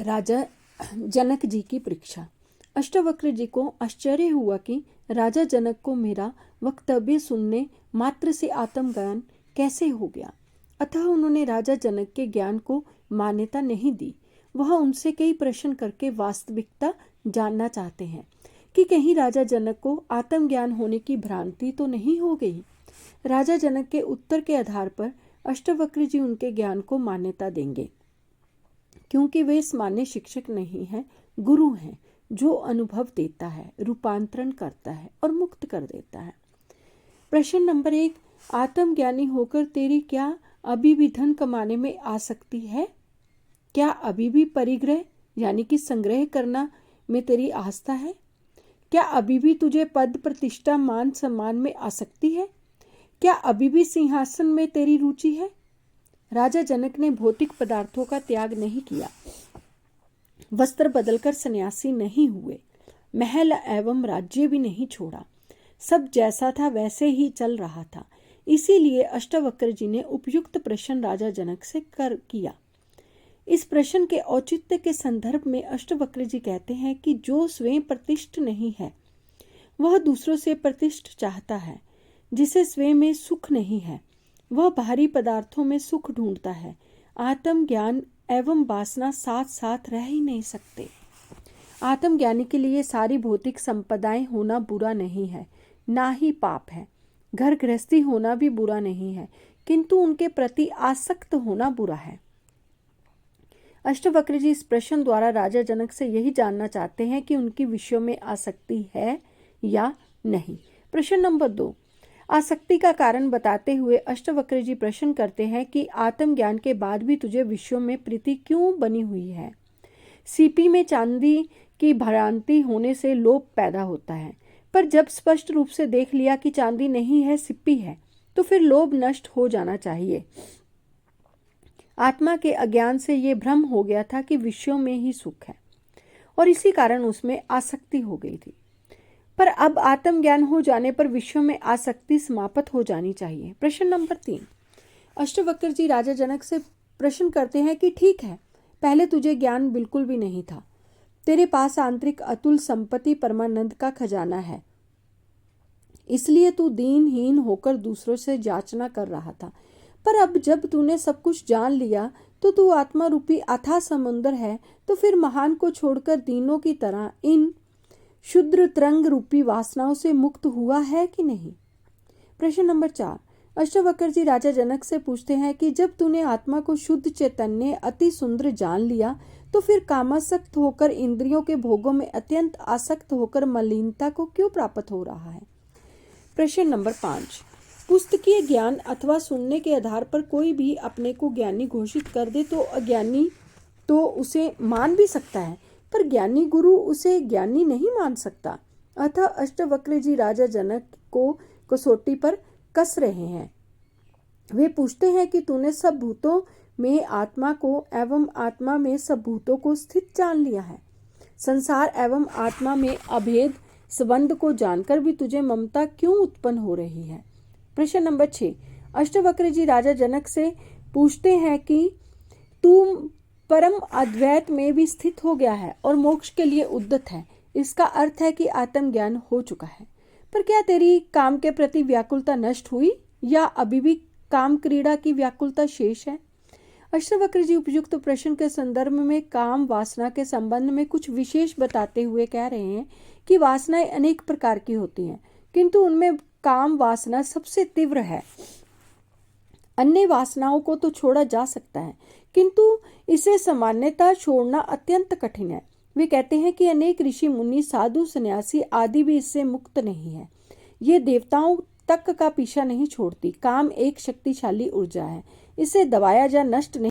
राजा जनक जी की परीक्षा। अष्टवक्र जी को आश्चर्य हुआ कि राजा जनक को मेरा वक्तव्य सुनने मात्र से आत्मज्ञान कैसे हो गया। अतः उन्होंने राजा जनक के ज्ञान को मान्यता नहीं दी। वह उनसे कई प्रश्न करके वास्तविकता जानना चाहते हैं कि कहीं राजा जनक को आत्मज्ञान होने की भ्रांति तो नहीं हो गई। राजा जनक के उत्तर के आधार पर अष्टवक्र जी उनके ज्ञान को मान्यता देंगे, क्योंकि वे सामान्य शिक्षक नहीं हैं, गुरु हैं जो अनुभव देता है, रूपांतरण करता है और मुक्त कर देता है। प्रश्न नंबर 1, आत्मज्ञानी होकर तेरी क्या अभी भी धन कमाने में आसक्ति है? क्या अभी भी परिग्रह यानी कि संग्रह करना में तेरी आस्था है? क्या अभी भी तुझे पद प्रतिष्ठा मान सम्मान में आसक्ति है? क्या अभी भी सिंहासन में तेरी रुचि है? राजा जनक ने भौतिक पदार्थों का त्याग नहीं किया, वस्त्र बदलकर सन्यासी नहीं हुए, महल एवं राज्य भी नहीं छोड़ा। सब जैसा था वैसे ही चल रहा था। इसीलिए अष्टवक्र जी ने उपयुक्त प्रश्न राजा जनक से किया। इस प्रश्न के औचित्य के संदर्भ में अष्टवक्र जी कहते हैं कि जो स्वयं प्रतिष्ठ नहीं है वह दूसरों से प्रतिष्ठ चाहता है। जिसे स्वयं में सुख नहीं है वह बाहरी पदार्थों में सुख ढूंढता है। आत्मज्ञान एवं वासना साथ साथ रह ही नहीं सकते। आत्मज्ञानी के लिए सारी भौतिक संपदाएं होना बुरा नहीं है, ना ही पाप है। घर गृहस्थी होना भी बुरा नहीं है, किंतु उनके प्रति आसक्त होना बुरा है। अष्टवक्र जी इस प्रश्न द्वारा राजा जनक से यही जानना चाहते हैं कि उनकी विषयों में आसक्ति है या नहीं। प्रश्न नंबर 2, आसक्ति का कारण बताते हुए अष्टवक्र जी प्रश्न करते हैं कि आत्मज्ञान के बाद भी तुझे विषयों में प्रीति क्यों बनी हुई है? सीपी में चांदी की भ्रांति होने से लोभ पैदा होता है, पर जब स्पष्ट रूप से देख लिया कि चांदी नहीं है सिप्पी है तो फिर लोभ नष्ट हो जाना चाहिए। आत्मा के अज्ञान से ये भ्रम हो गया था कि विषयों में ही सुख है और इसी कारण उसमें आसक्ति हो गई थी। पर अब आत्मज्ञान हो जाने पर विषयों में आसक्ति समाप्त हो जानी चाहिए। प्रश्न नंबर 3, अष्टवक्र जी राजा जनक से प्रश्न करते हैं कि ठीक है, पहले तुझे ज्ञान बिल्कुल भी नहीं था, तेरे पास आंतरिक अतुल संपत्ति परमानंद का खजाना है, इसलिए तू दीनहीन होकर दूसरों से याचना कर रहा था। पर अब जब तूने सब कुछ जान लिया तो तू आत्मा रूपी अथाह समुद्र है, तो फिर महान को छोड़कर दीनों की तरह इन शुद्र तरंग रूपी वासनाओं से मुक्त हुआ है कि नहीं? प्रश्न नंबर 4, अष्टवक्र जी राजा जनक से पूछते हैं कि जब तूने आत्मा को शुद्ध चैतन्य अति सुंदर जान लिया तो फिर कामासक्त होकर इंद्रियों के भोगों में अत्यंत आसक्त होकर मलिनता को क्यों प्राप्त हो रहा है? प्रश्न नंबर 5, पुस्तकीय ज्ञान अथवा सुनने के आधार पर कोई भी अपने को ज्ञानी घोषित कर दे तो अज्ञानी तो उसे मान भी सकता है, पर ज्ञानी गुरु उसे ज्ञानी नहीं मान सकता। अतः अष्टवक्र जी राजा जनक को कसौटी पर कस रहे हैं। वे पूछते हैं कि तूने सब भूतों में आत्मा को एवं आत्मा में सब भूतों को स्थित जान लिया है। संसार एवं आत्मा में अभेद संबंध को जानकर भी तुझे ममता क्यों उत्पन्न हो रही है? प्रश्न नंबर 6, अष्टवक्र जी राजा जनक से पूछते हैं कि तू परम अद्वैत में भी स्थित हो गया है और मोक्ष के लिए उद्यत है। इसका अर्थ है कि आत्मज्ञान हो चुका है, पर क्या तेरी काम के प्रति व्याकुलता नष्ट हुई या अभी भी काम क्रीड़ा की व्याकुलता शेष है? अष्टवक्र जी उपयुक्त प्रश्न के संदर्भ में काम वासना के संबंध में कुछ विशेष बताते हुए कह रहे हैं कि वासनाएं अनेक प्रकार की होती हैं, किंतु उनमें काम वासना सबसे तीव्र है। अन्य वासनाओं को तो छोड़ा जा सकता है, किंतु इसे सामान्यतः छोड़ना अत्यंत कठिन है। वे कहते हैं कि अनेक ऋषि मुनि साधु सन्यासी आदि भी इससे मुक्त नहीं है। ये देवताओं तक का पीछा नहीं छोड़ती। काम एक शक्तिशाली ऊर्जा है, इसे दबाया या नष्ट नहीं